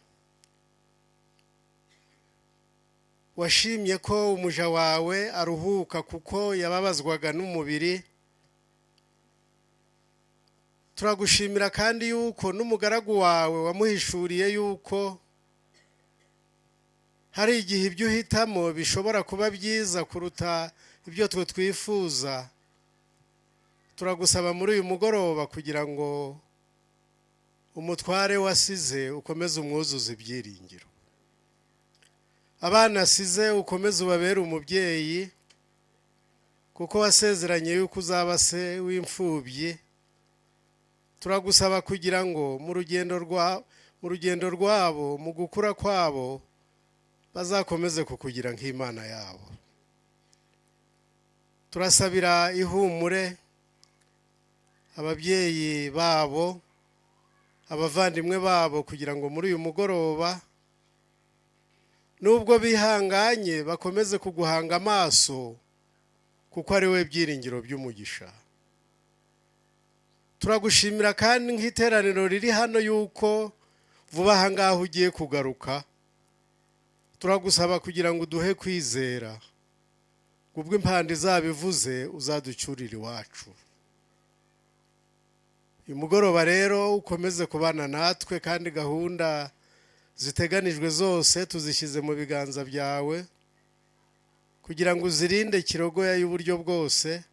washimye ko umuja wawe aruhuka kuko yababazwaga n'umubiri. Turagushimira kandi yuko n'umugaragu wawe wamuhishuriye yuko hari igihe ibyo uhitamo bishobora kuba byiza kuruta ibyo twe twifuza. Turagusaba muri uyu mugoroba kugira ngo umutware wasize ukomeze umwuzuza ibyiringiro, abana asize ukomeze ubabere umubyeyi, kuko wasezeranye yuko uzaba se w'imfubyi. Turagusaba kugira ngo mu rugendo rwabo, mu gukura kwabo, bazakomeze kukugira nk'Imana yabo. Turasabira ihumure ababyeyi babo, abavandimwe babo, kugira ngo muri uyu mugoroba nubwo bihanganye bakomeze kuguhanga amaso, kuko ari we byiringiro by'umugisha. Turagushimira kandi nk'iteraniro riri hano yuko vuba aha ngaha ugiye kugaruka. Turagusaba kugira ngo uduhe kwizera, ubwo impande zabivuze uzaducyurira iwacu. Uyu mugoroba rero ukomeze kubana natwe, kandi gahunda ziteganijwe zose tuzishyize mu biganza byawe, kugira ngo uzirinde kirogoya y'uburyo bwose,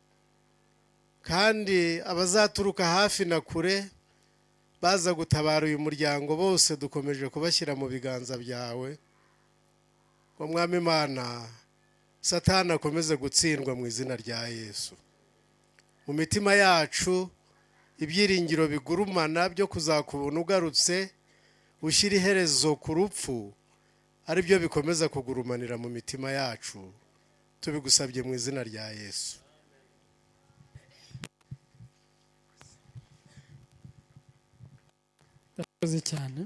kandi abazaturuka hafi na kure baza gutabara uyu muryango bose dukomeje kubashyira mu biganza byawe. Ngo Mwami Imana, Satani akomeze gutsindwa mu izina rya Yesu. Mu mitima yacu ibyiringiro bigurumana byo kuzakubona ugarutse ushyira iherezo ku rupfu, ari byo bikomeza kugurumanira mu mitima yacu. Tubigusabye mu izina rya Yesu. Ndakoze cyane.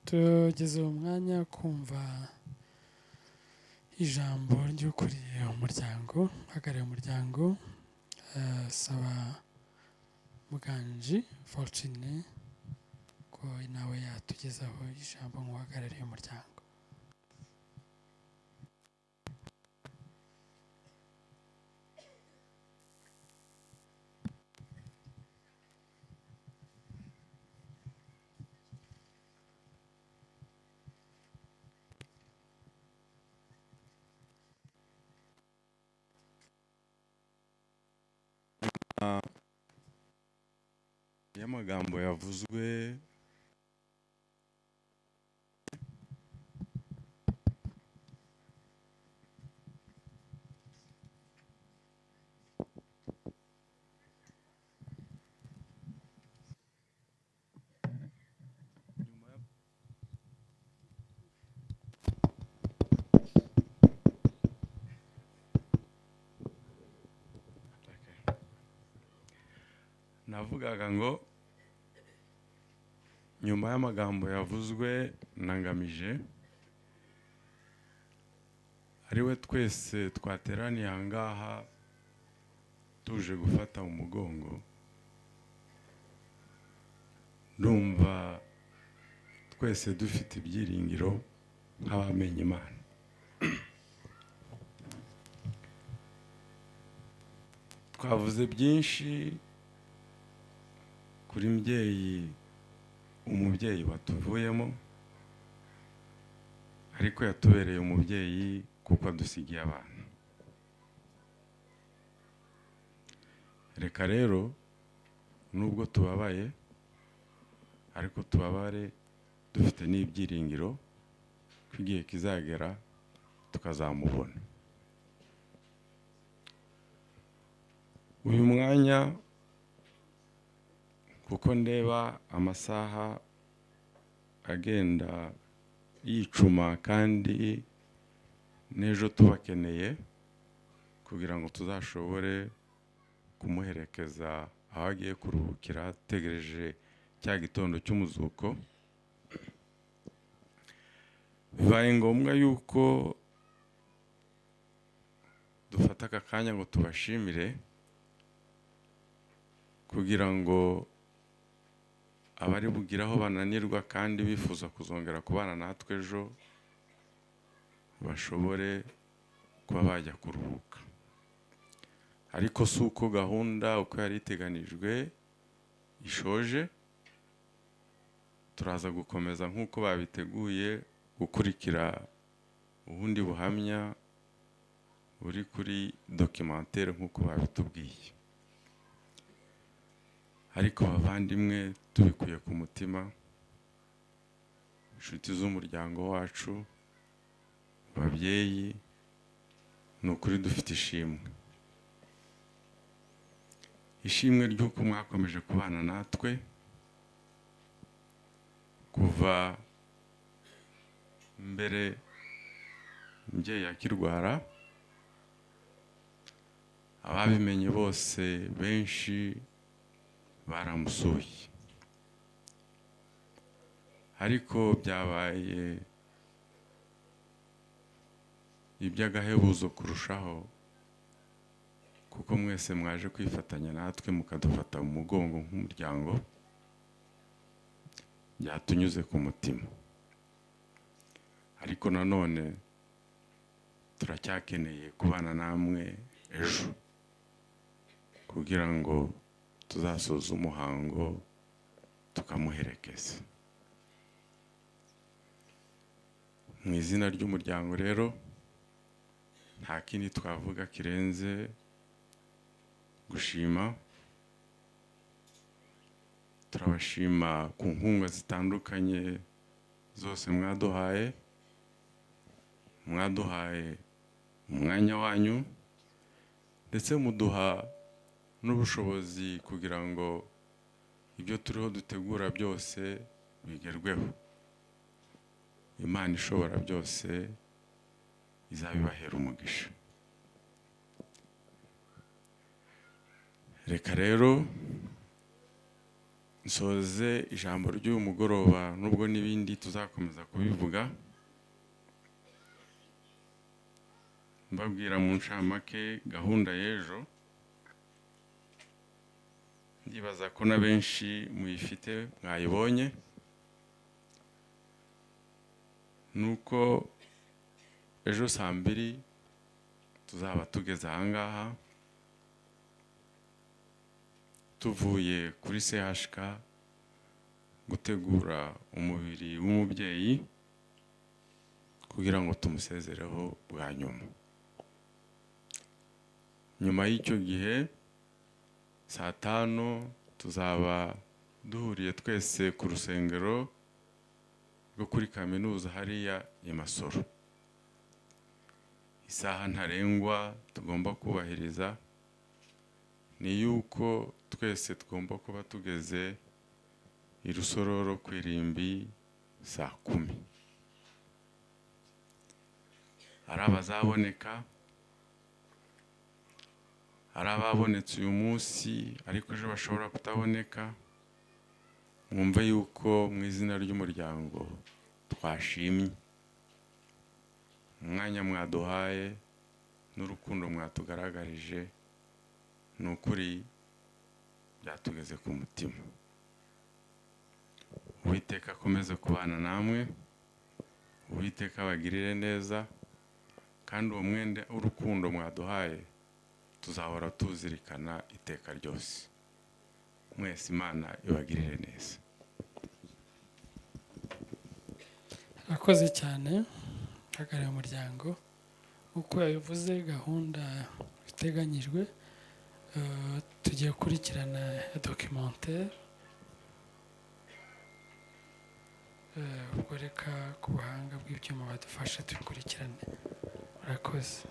Tugeze mu mwanya kumva ijambo ry'ukuriye umuryango, uhagarariye umuryango. Saba Muganji Fortune ko nawe yatugezaho ijambo nk'uhagarariye umuryango. y'amagambo yavuzwe navugaga ngo nyuma y'amagambo yavuzwe na Ngamije ari we twese twateraniye ahangaha tuje gufata umugongo, ndumva twese dufite ibyiringiro nk'abamenye Imana. Twavuze byinshi kuri umubyeyi watuvuyemo, ariko yatubereye umubyeyi kuko adusigiye abantu. Reka rero nubwo tubabaye, ariko tubabare dufite n'ibyiringiro ko igihe kizagera tukazamubona. Uyu mwanya kuko ndeba amasaha agenda yicuma kandi n'ejo tubakeneye kugira ngo tuzashobore kumuherekeza aho agiye kuruhukira, dutegereje cya gitondo cy'umuzuko. Bibaye ngombwa yuko dufata aka kanya ngo tubashimire kugira ngo abari bugira aho bananirwa kandi bifuza kuzongera kubana natwe ejo bashobore kuba bajya kuruhuka. Ariko si uko gahunda uko yari iteganijwe ishoje, turaza gukomeza nk'uko babiteguye gukurikira ubundi buhamya buri kuri documentaire nk'uko babitubwiye. Ariko bavandimwe, tubikuye ku mutima, inshuti z'umuryango wacu, babyeyi, ni ukuri dufite ishimwe ry'uko mwakomeje kubana natwe kuva mbere umubyeyi akirwara. Ababimenye bose benshi baramusuye, ariko byabaye iby'agahebuzo kurushaho kuko mwese mwaje kwifatanya natwe mukadufata mu mugongo nk'umuryango. Byatunyuze ku mutima, ariko nanone turacyakeneye kubana namwe ejo kugira ngo tuzasoza umuhango tukamuherekeza. Mu izina ry'umuryango rero nta kindi twavuga kirenze gushima. Turabashima ku nkunga zitandukanye zose mwaduhaye umwanya wanyu, ndetse muduha n'ubushobozi kugira ngo ibyo turiho dutegura byose bigerweho. Imana ishobora byose izabibahera umugisha. Reka rero nsoze ijambo ry'uyu mugoroba, nubwo n'ibindi tuzakomeza kubivuga, mbabwira mu ncamake gahunda y'ejo. Ndibaza ko na benshi muyifite mwayibonye. Nuko ejo saa 2 tuzaba tugeze ahangaha tuvuye kuri CHK gutegura umubiri w'umubyeyi kugira ngo tumusezereho bwa nyuma. Nyuma y'icyo gihe saa 5 tuzaba duhuriye twese ku rusengero rwo kuri kaminuza hariya i Masoro. Isaha ntarengwa tugomba kubahiriza ni yuko twese tugomba kuba tugeze i Rusororo ku irimbi saa 10. Hari abazaboneka, hari ababonetse uyu munsi ariko ejo bashobora kutaboneka. Mwumve yuko mu izina ry'umuryango twashimye umwanya mwaduhaye n'urukundo mwatugaragarije, ni ukuri byatugeze ku mutima. Uwiteka akomeze kubana namwe, Uwiteka abagirire neza, kandi uwo mwende w'urukundo mwaduhaye tuzahora tuzirikana iteka ryose. Mwese Imana ibagirire neza. Akoze cyane hagarariye umuryango uko yabivuze. Gahunda iteganyijwe tugiye gukurikirana ya documentaire. Ubwo reka ku buhanga bw'ibyuma badufashe tubikurikirane. Murakoze.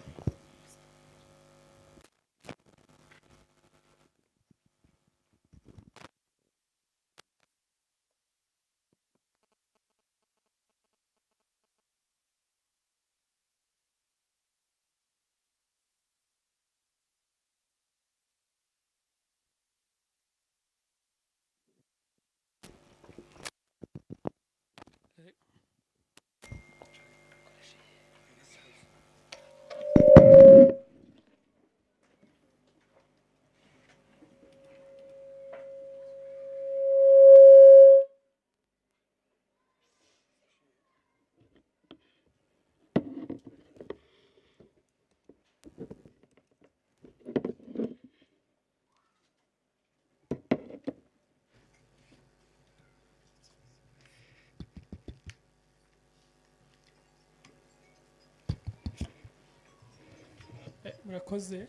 Murakoze.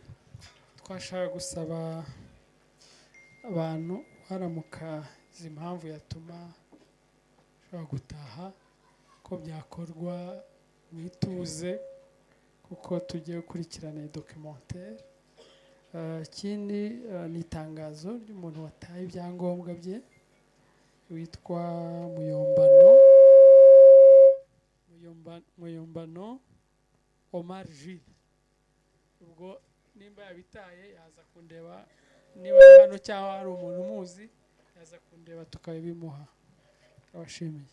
Twashaka gusaba abantu haramuka izi mpamvu yatuma ushobora gutaha ko byakorwa mu ituze, kuko tugiye gukurikirana iyi documentaire. Ikindi ni itangazo ry'umuntu wataye ibyangombwa bye witwa Muyombano Omar Jules. Ubwo nimba yabitaye yaza kundeba, niba ari hano cyangwa hari umuntu umuzi yaza kundeba tukabimuha. Abashimiye.